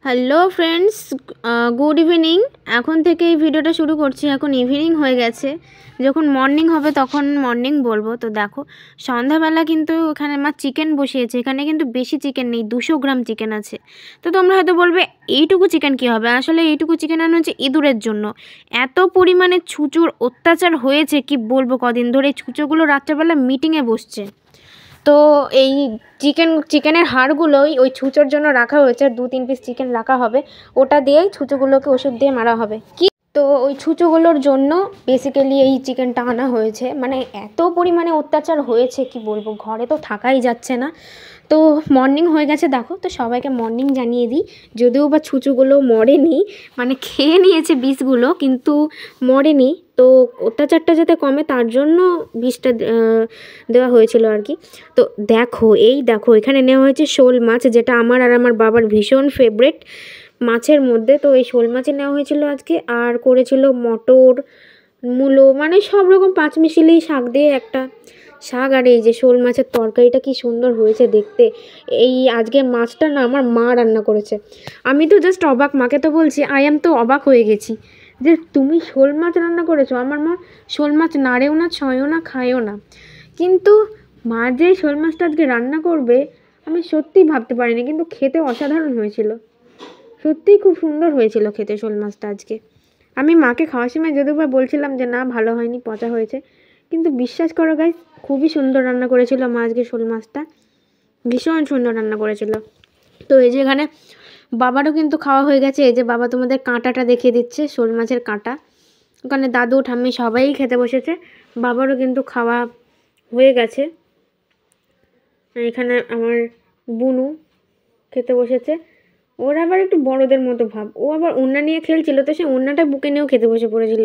Hello friends, good evening. এখন থেকে এই ভিডিওটা শুরু করছি। এখন ইভিনিং হয়ে গেছে, যখন মর্নিং হবে তখন মর্নিং বলবো। তো দেখো, সন্ধ্যাবেলা কিন্তু এখানে মা চিকেন বসিয়েছে। এখানে কিন্তু বেশি চিকেন নেই, 200 গ্রাম চিকেন আছে। তো তোমরা হয়তো বলবে এইটুকু চিকেন কী হবে। আসলে এইটুকু চিকেন আনা হচ্ছে ইঁদুরের জন্য। এত পরিমাণে ছুঁচোর অত্যাচার হয়েছে কি বলবো, কদিন ধরে এই ছুঁচোগুলো রাত্রেবেলা মিটিংয়ে বসছে। তো এই চিকেনের হাড়গুলোই ওই ছুঁচোর জন্য রাখা হয়েছে। 2-3 পিস চিকেন রাখা হবে, ওটা দিয়েই ছুঁচোগুলোকে ওষুধ দিয়ে মারা হবে। তো ওই ছুঁচোগুলোর জন্য বেসিক্যালি এই চিকেনটা আনা হয়েছে। মানে এত পরিমাণে অত্যাচার হয়েছে কি বলবো, ঘরে তো থাকাই যাচ্ছে না। তো মর্নিং হয়ে গেছে দেখো, তো সবাইকে মর্নিং জানিয়ে দিই। যদিও বা ছুঁচোগুলো মরেনি, মানে খেয়ে নিয়েছে বিষগুলো, কিন্তু মরেনি। তো অত্যাচারটা যাতে কমে তার জন্য বিষটা দেওয়া হয়েছিল আর কি। তো দেখো এখানে নেওয়া হয়েছে শোল মাছ, যেটা আমার আর আমার বাবার ভীষণ ফেভারিট মাছের মধ্যে। তো এই শোল মাছে নেওয়া হয়েছিল আজকে। আর করেছিল মটর, মূলো, মানে সব রকম পাঁচমিশালি শাক দিয়ে একটা শাক। আর এই যে শোল মাছের তরকারিটা কি সুন্দর হয়েছে দেখতে। এই আজকে মাছটা না আমার মা রান্না করেছে। আমি তো জাস্ট অবাক, মাকে তো বলছি তো অবাক হয়ে গেছি যে তুমি শোল মাছ রান্না করেছো। আমার মা শোল মাছ নাড়েও না, ছয়ও না, খায়ও না, কিন্তু মা যে শোল মাছটা আজকে রান্না করবে আমি সত্যিই ভাবতে পারিনি। কিন্তু খেতে অসাধারণ হয়েছিল, সত্যিই খুব সুন্দর হয়েছিল খেতে শোল মাছটা আজকে। আমি মাকে খাওয়ার সময় যদিও বা বলছিলাম যে না ভালো হয়নি, পচা হয়েছে, কিন্তু বিশ্বাস করো গাইস, খুবই সুন্দর রান্না করেছিল মা আজকে শোল মাছটা, ভীষণ সুন্দর রান্না করেছিল। তো এই যে এখানে বাবারও কিন্তু খাওয়া হয়ে গেছে। এই যে বাবা তোমাদের কাঁটাটা দেখিয়ে দিচ্ছে, শোল মাছের কাঁটা। ওখানে দাদু ঠাম্মি সবাই খেতে বসেছে, বাবারও কিন্তু খাওয়া হয়ে গেছে। এখানে আমার বুনু খেতে বসেছে। ওর আবার একটু বড়দের মতো ভাব, ও আবার ওড়না নিয়ে খেলছিল, তো সে ওড়নাটা বুকে নিয়েও খেতে বসে পড়েছিল।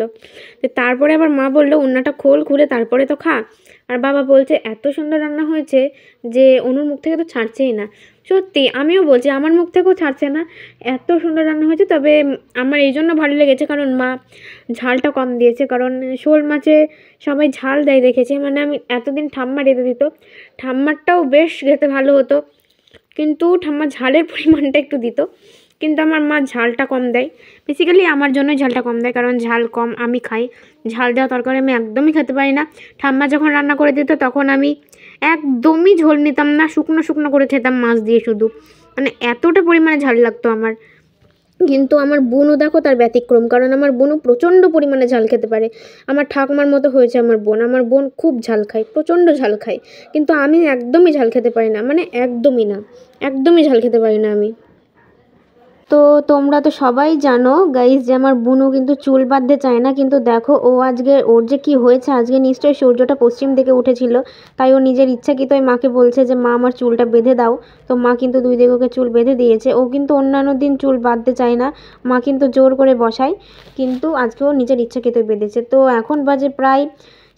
তো তারপরে আবার মা বললো ওড়নাটা খুলে তারপরে তো খা। আর বাবা বলছে এত সুন্দর রান্না হয়েছে যে অনুর মুখ থেকে তো ছাড়ছেই না। সত্যি আমিও বলছি আমার মুখ থেকেও ছাড়ছে না, এত সুন্দর রান্না হয়েছে। তবে আমার এই জন্য ভালো লেগেছে কারণ মা ঝালটা কম দিয়েছে। কারণ শোল মাছে সবাই ঝাল দেয় দেখেছে, মানে আমি এতদিন ঠাম্মা রেঁধে দিত, ঠাম্মারটাও বেশ খেতে ভালো হতো, কিন্তু ঠাম্মা ঝালের পরিমাণটা একটু দিত, কিন্তু আমার মা ঝালটা কম দেয়। বেসিক্যালি আমার জন্যই ঝালটা কম দেয়, কারণ ঝাল কম আমি খাই। ঝাল দেওয়া তরকারি আমি একদমই খেতে পারি না। ঠাম্মা যখন রান্না করে দিত তখন আমি একদমই ঝোল নিতাম না, শুকনো শুকনো করে খেতাম মাছ দিয়ে শুধু, মানে এতটা পরিমাণে ঝাল লাগতো আমার। কিন্তু আমার বোনও দেখো তার ব্যতিক্রম, কারণ আমার বোনও প্রচণ্ড পরিমাণে ঝাল খেতে পারে। আমার ঠাকুমার মতো হয়েছে আমার বোন খুব ঝাল খায়, প্রচণ্ড ঝাল খায়, কিন্তু আমি একদমই ঝাল খেতে পারি না, মানে একদমই না, একদমই ঝাল খেতে পারি না আমি। তো তোমরা তো সবাই জানো গাইস যে আমার বুনু কিন্তু চুল বাঁধতে চায় না, কিন্তু দেখো আজকে ওর যে কি হয়েছে, আজকে নিশ্চয়ই সূর্যটা পশ্চিম দিকে উঠেছিল, তাই ও নিজের ইচ্ছাকৃতই মাকে বলছে যে মা আমার চুলটা বেঁধে দাও। তো মা কিন্তু 2 দিকে ওকে চুল বেঁধে দিয়েছে। ও কিন্তু অন্যান্য দিন চুল বাঁধতে চায় না, মা কিন্তু জোর করে বসায়, কিন্তু আজকে ও নিজের ইচ্ছাকৃতই বেঁধেছে। তো এখন বাজে প্রায়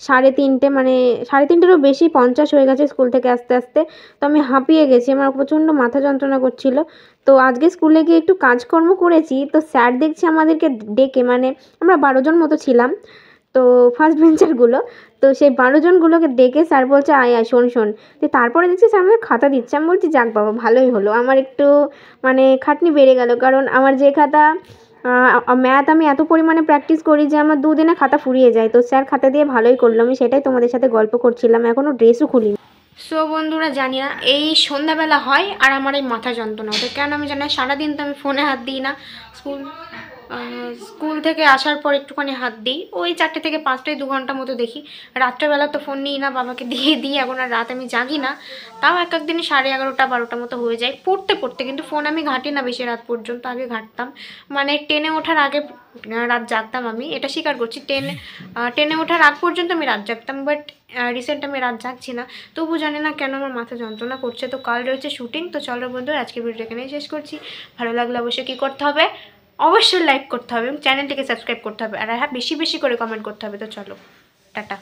3:30, মানে 3:30-এরও বেশি 50 হয়ে গেছে স্কুল থেকে আসতে আসতে। তো আমি হাঁপিয়ে গেছি, আমার প্রচণ্ড মাথা যন্ত্রণা করছিল। তো আজকে স্কুলে গিয়ে একটু কাজকর্ম করেছি, তো স্যার দেখছি আমাদেরকে ডেকে, মানে আমরা 12 জন মতো ছিলাম, তো ফার্স্ট বেঞ্চারগুলো, তো সেই 12 জনগুলোকে ডেকে স্যার বলছে আয় শোন। তো তারপরে দেখছি স্যার আমাদের খাতা দিচ্ছে। আমি বলছি যাক বাবা ভালোই হলো, আমার একটু মানে খাটনি বেড়ে গেল, কারণ আমার যে খাতা ম্যাথ আমি এত পরিমাণে প্র্যাকটিস করি যে আমার 2 দিনে খাতা ফুরিয়ে যায়। তো স্যার খাতা দিয়ে ভালোই করলো, আমি সেটাই তোমাদের সাথে গল্প করছিলাম, এখনও ড্রেসও খুলিনি। সো বন্ধুরা, জানি না এই সন্ধ্যাবেলা হয় আর আমার এই মাথা যন্ত্রণা ওঠে কেন আমি জানি না। সারাদিন তো আমি ফোনে হাত দিই না, স্কুল থেকে আসার পর একটুখানি হাত দিই, ওই 4টে থেকে 5টায় 2 ঘন্টা মতো দেখি। রাত্রেবেলা তো ফোন নিই না, বাবাকে দিয়ে দিই। এখন আর রাত আমি জাগি না, তাও এক দিনে 11:30 12টা মতো হয়ে যায় পড়তে, কিন্তু ফোন আমি ঘাঁটি না বেশি রাত পর্যন্ত। আগে ঘাঁটতাম, মানে 10-এ ওঠার আগে রাত জাগতাম, আমি এটা স্বীকার করছি। 10-এ ওঠার আগ পর্যন্ত আমি রাত জাগতাম, বাট রিসেন্ট আমি রাত জাগছি না। তবু জানি না কেন আমার মাথা যন্ত্রণা করছে। তো কাল রয়েছে শুটিং। তো চলো বন্ধুরা, আজকে ভিডিওটা এখানেই শেষ করছি। ভালো লাগলে অবশ্যই কী করতে হবে, অবশ্যই লাইক করতে হবে এবং চ্যানেলটিকে সাবস্ক্রাইব করতে হবে, আর হ্যাঁ বেশি করে কমেন্ট করতে হবে। তো চলো, টাটা।